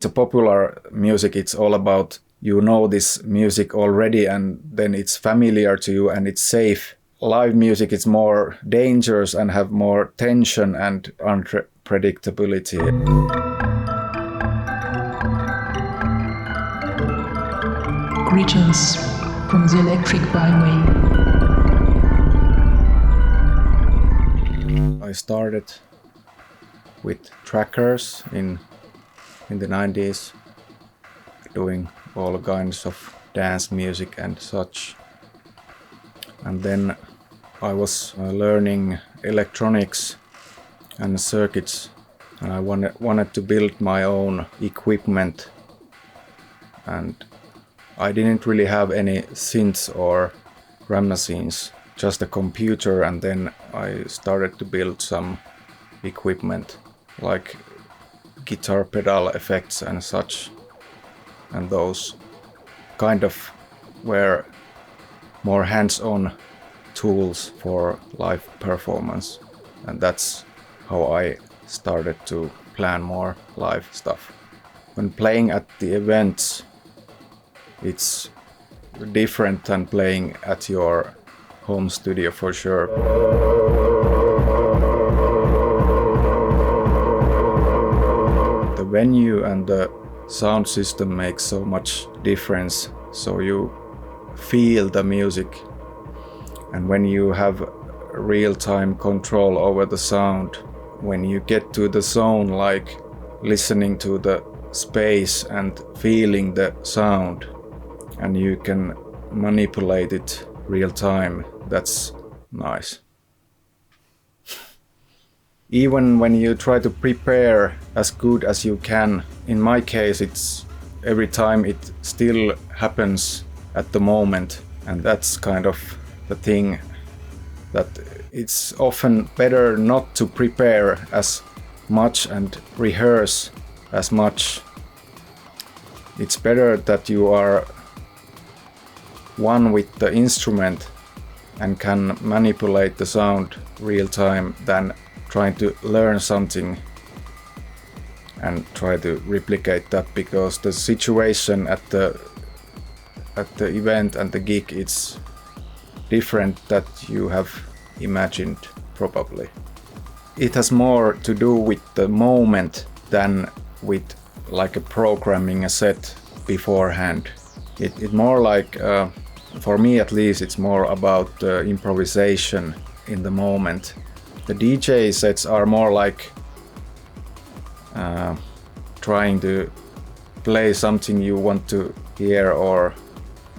The popular music, it's all about you know this music already and then it's familiar to you and it's safe. Live music is more dangerous and have more tension and unpredictability. Greetings from the electric byway. I started with trackers in the 90s, doing all kinds of dance music and such. And then I was learning electronics and circuits, and I wanted to build my own equipment. And I didn't really have any synths or drum machines, just a computer, and then I started to build some equipment like guitar pedal effects and such, and those kind of were more hands-on tools for live performance, and that's how I started to plan more live stuff. When playing at the events, it's different than playing at your home studio for sure. The venue and the sound system make so much difference, so you feel the music, and when you have real-time control over the sound, when you get to the zone, like listening to the space and feeling the sound, and you can manipulate it real time, that's nice. Even when you try to prepare as good as you can, in my case it's every time it still happens at the moment, and that's kind of the thing, that it's often better not to prepare as much and rehearse as much. It's better that you are one with the instrument and can manipulate the sound real time than trying to learn something and try to replicate that, because the situation at the event and the gig, it's different that you have imagined probably. It has more to do with the moment than with like a programming a set beforehand. It more like, for me at least, it's more about improvisation in the moment. The DJ sets are more like trying to play something you want to hear, or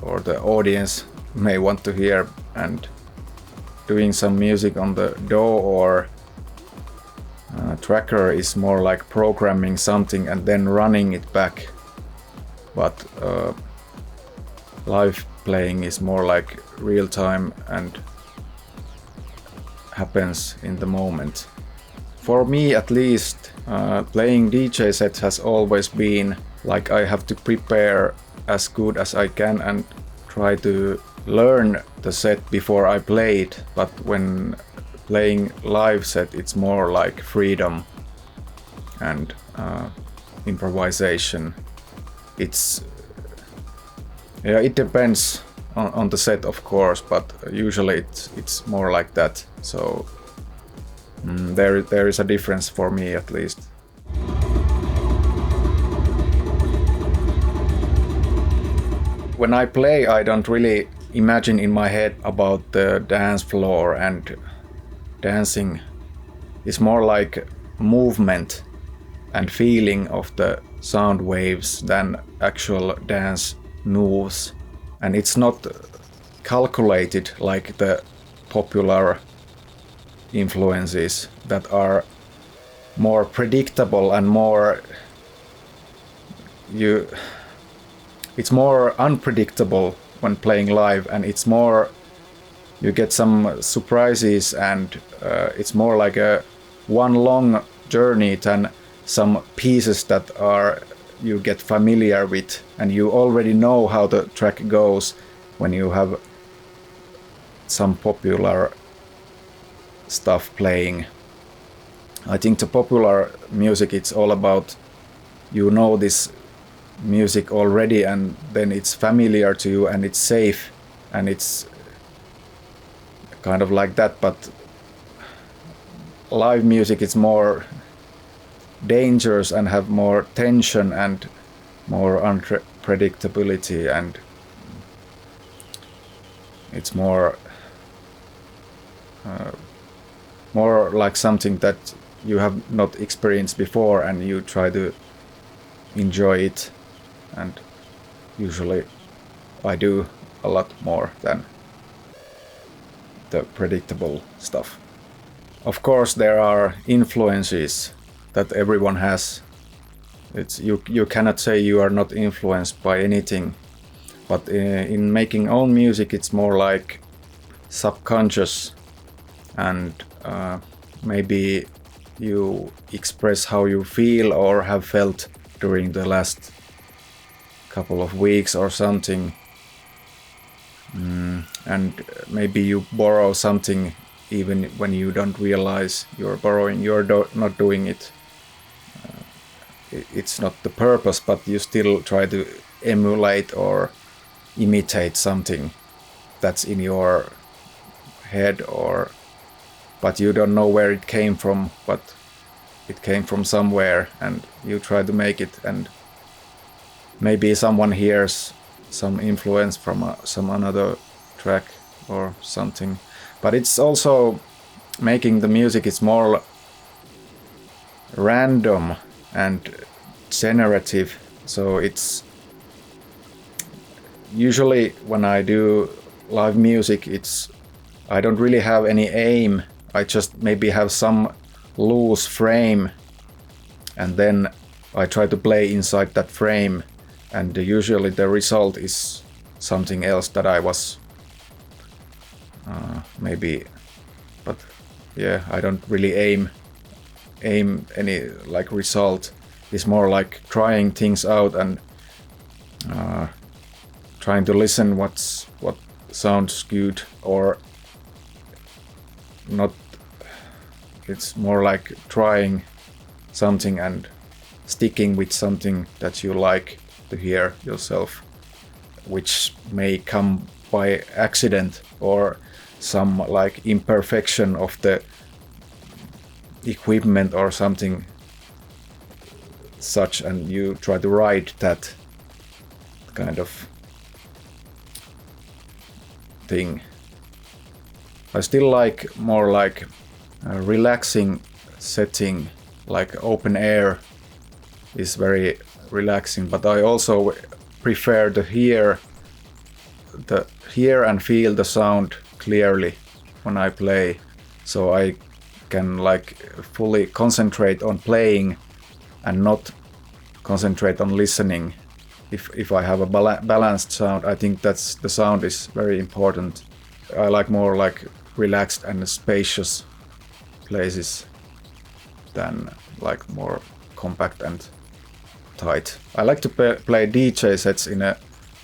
the audience may want to hear, and doing some music on the DAW or tracker is more like programming something and then running it back. But live playing is more like real time and happens in the moment. For me at least, playing DJ sets has always been like I have to prepare as good as I can and try to learn the set before I play it. But when playing live set, it's more like freedom and improvisation. It depends on the set, of course, but usually it's more like that. So there is a difference for me at least. When I play, I don't really imagine in my head about the dance floor and dancing. It's more like movement and feeling of the sound waves than actual dance moves. And it's not calculated like the popular influences that are more predictable and more it's more unpredictable when playing live, and it's more you get some surprises, and it's more like a one long journey than some pieces that are you get familiar with and you already know how the track goes when you have some popular stuff playing. I think the popular music, it's all about you know this music already, and then it's familiar to you and it's safe and it's kind of like that. But live music is more dangerous and have more tension and more unpredictability, and it's more like something that you have not experienced before, and you try to enjoy it, and usually I do a lot more than the predictable stuff. Of course there are influences that everyone has. You cannot say you are not influenced by anything, but in making own music it's more like subconscious, and maybe you express how you feel or have felt during the last couple of weeks or something, and maybe you borrow something even when you don't realize you're borrowing, not doing it. It's not the purpose, but you still try to emulate or imitate something that's in your head, but you don't know where it came from, but it came from somewhere, and you try to make it, and maybe someone hears some influence from some another track or something. But it's also making the music, it's more random and generative. So it's usually when I do live music, I don't really have any aim. I just maybe have some loose frame, and then I try to play inside that frame, and usually the result is something else that I was maybe, but yeah, I don't really aim any like result. It's more like trying things out and trying to listen what sounds good or not. It's more like trying something and sticking with something that you like to hear yourself, which may come by accident or some like imperfection of the equipment or something such, and you try to ride that kind of thing. I still like more like a relaxing setting, like open air is very relaxing, but I also prefer to hear and feel the sound clearly when I play, so I can like fully concentrate on playing and not concentrate on listening. If I have a balanced sound, I think that's the sound is very important. I like more like relaxed and spacious places than like more compact and tight. I like to play DJ sets in a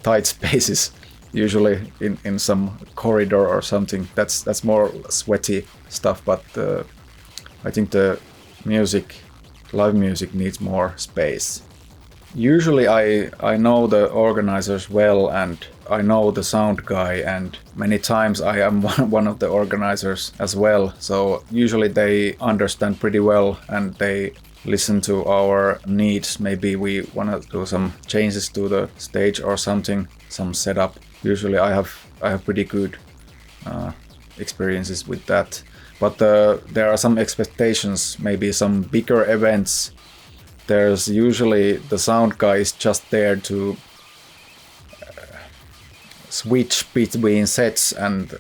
tight spaces, usually in some corridor or something. That's more sweaty stuff, but I think the live music needs more space. Usually I know the organizers well, and I know the sound guy, and many times I am one of the organizers as well. So usually they understand pretty well and they listen to our needs. Maybe we want to do some changes to the stage or something, some setup. Usually I have pretty good experiences with that. But there are some expectations, maybe some bigger events. There's usually the sound guy is just there to switch between sets, and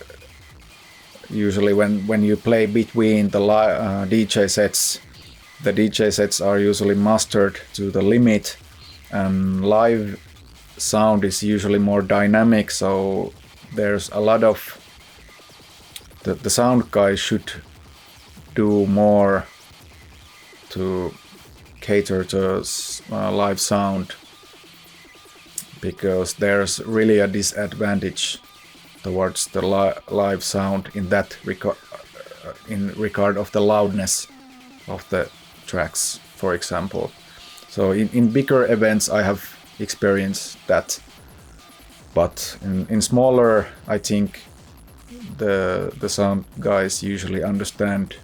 usually when you play between the DJ sets, the DJ sets are usually mastered to the limit, and live sound is usually more dynamic, so there's a lot of the sound guy should do more to cater to live sound, because there's really a disadvantage towards the live sound in that regard of the loudness of the tracks, for example. So in bigger events I have experienced that, but in smaller, I think the sound guys usually understand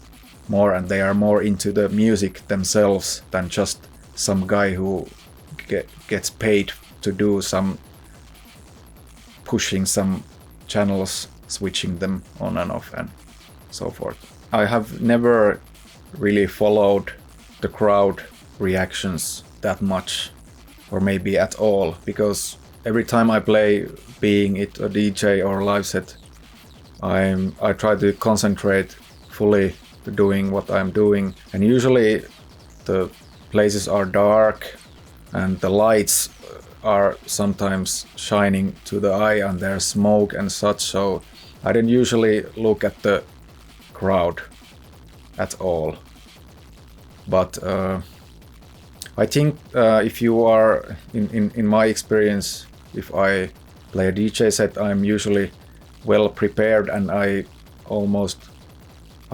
more, and they are more into the music themselves than just some guy who gets paid to do some pushing some channels, switching them on and off and so forth. I have never really followed the crowd reactions that much, or maybe at all, because every time I play, being it a DJ or live set, I try to concentrate fully to doing what I'm doing, and usually the places are dark and the lights are sometimes shining to the eye and there's smoke and such, so I don't usually look at the crowd at all. But I think if you are in my experience, if I play a DJ set, I'm usually well prepared and I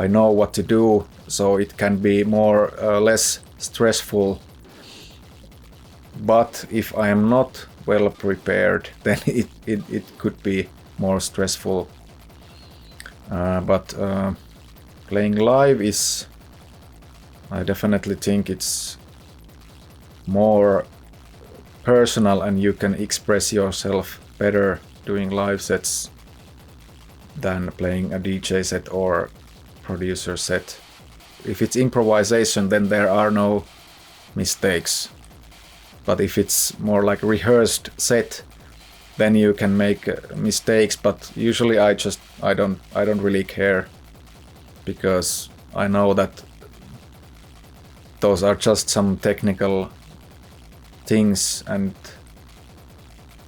know what to do, so it can be more less stressful. But if I am not well prepared, then it could be more stressful. But playing live is, I definitely think it's more personal and you can express yourself better doing live sets than playing a DJ set or producer set. If it's improvisation, then there are no mistakes. But if it's more like a rehearsed set, then you can make mistakes. But usually I don't really care, because I know that those are just some technical things, and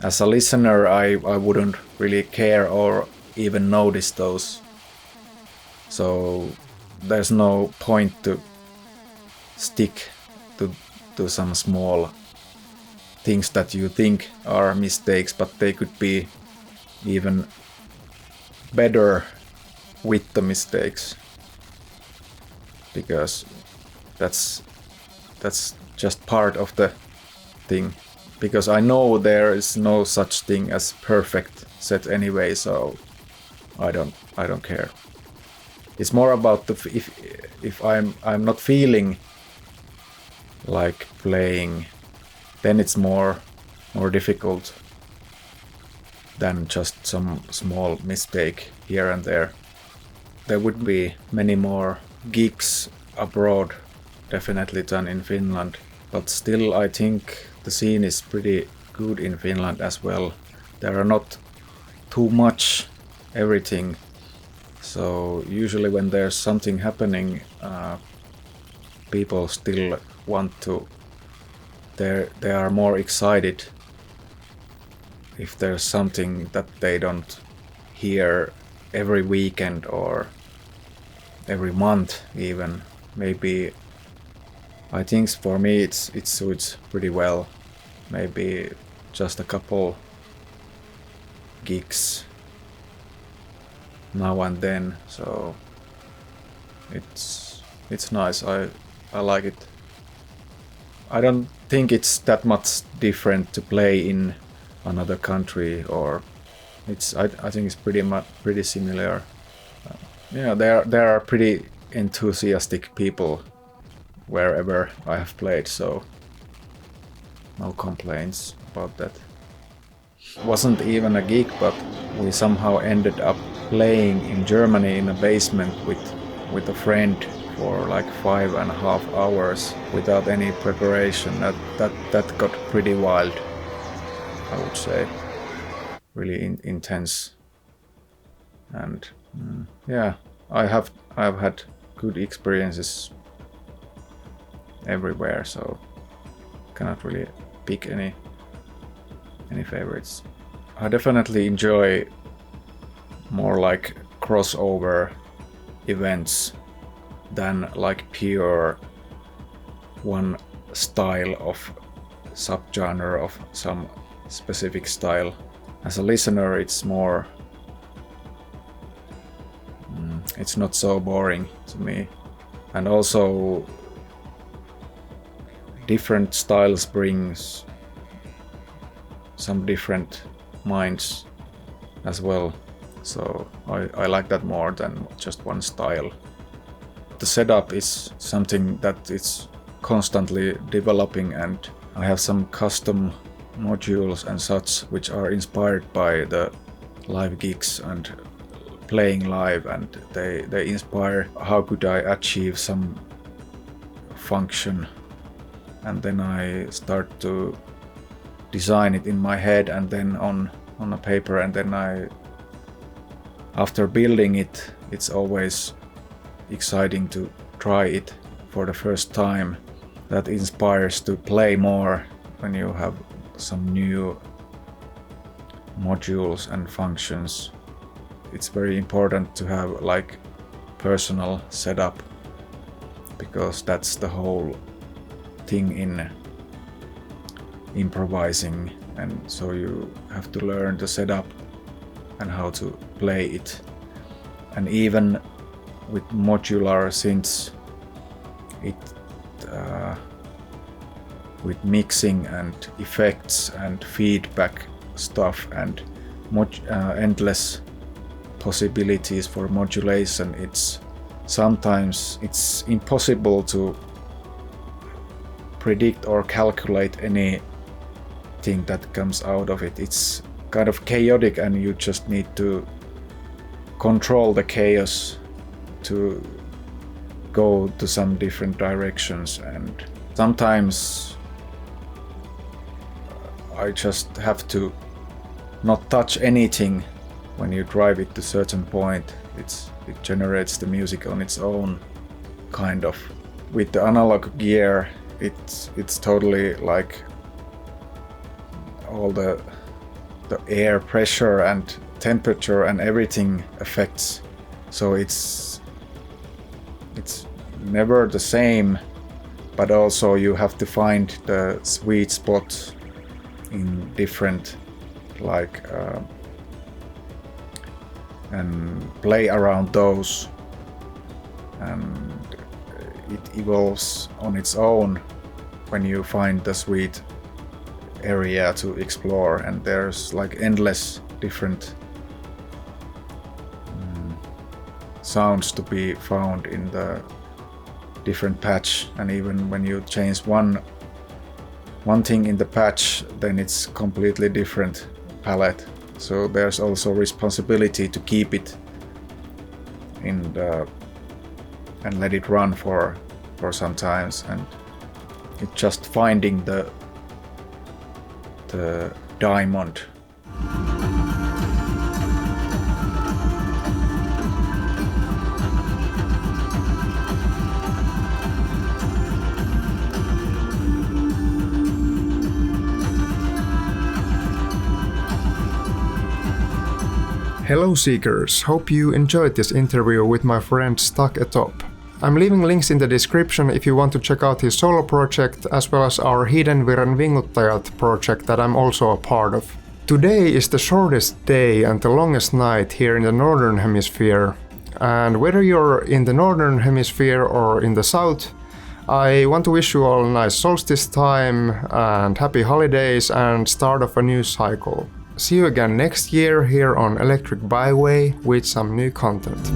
as a listener I wouldn't really care or even notice those. So there's no point to stick to some small things that you think are mistakes, but they could be even better with the mistakes, because that's just part of the thing. Because I know there is no such thing as perfect set anyway, so I don't care. It's more about if I'm not feeling like playing, then it's more difficult than just some small mistake here and there. There would be many more gigs abroad, definitely, than in Finland, but still I think the scene is pretty good in Finland as well. There are not too much everything, so usually when there's something happening, people still want to, they are more excited if there's something that they don't hear every weekend or every month even. Maybe I think for me it suits pretty well. Maybe just a couple gigs now and then, so it's nice. I like it. I don't think it's that much different to play in another country, or I think it's pretty similar. Yeah, there are pretty enthusiastic people wherever I have played, so no complaints about that. Wasn't even a gig, but we somehow ended up playing in Germany in a basement with a friend for like 5.5 hours without any preparation. That got pretty wild, I would say. Really intense. And yeah, I've had good experiences everywhere, so cannot really pick any favorites. I definitely enjoy more like crossover events than like pure one style of subgenre of some specific style. As a listener, it's more it's not so boring to me. And also different styles brings some different minds as well. So I like that more than just one style. The setup is something that is constantly developing, and I have some custom modules and such which are inspired by the live gigs and playing live, and they inspire how could I achieve some function, and then I start to design it in my head and then on a paper, and then after building it, it's always exciting to try it for the first time. That inspires to play more when you have some new modules and functions. It's very important to have like personal setup, because that's the whole thing in improvising, and so you have to learn the setup and how to play it. And even with modular synths, with mixing and effects and feedback stuff and endless possibilities for modulation, sometimes it's impossible to predict or calculate anything that comes out of it. It's kind of chaotic, and you just need to control the chaos to go to some different directions. And sometimes I just have to not touch anything. When you drive it to a certain point, it generates the music on its own, kind of. With the analog gear, it's totally like all the air pressure and temperature and everything affects. So it's never the same, but also you have to find the sweet spot in different and play around those, and it evolves on its own when you find the sweet area to explore. And there's like endless different sounds to be found in the different patch, and even when you change one thing in the patch, then it's completely different palette. So there's also responsibility to keep it in and let it run for some times, and it's just finding the diamond. Hello Seekers, hope you enjoyed this interview with my friend Stak Etop. I'm leaving links in the description if you want to check out his solo project, as well as our Hiiden Virren Vinguttajat project that I'm also a part of. Today is the shortest day and the longest night here in the Northern Hemisphere, and whether you're in the Northern Hemisphere or in the South, I want to wish you all a nice solstice time and happy holidays and start of a new cycle. See you again next year here on Electric Byway with some new content.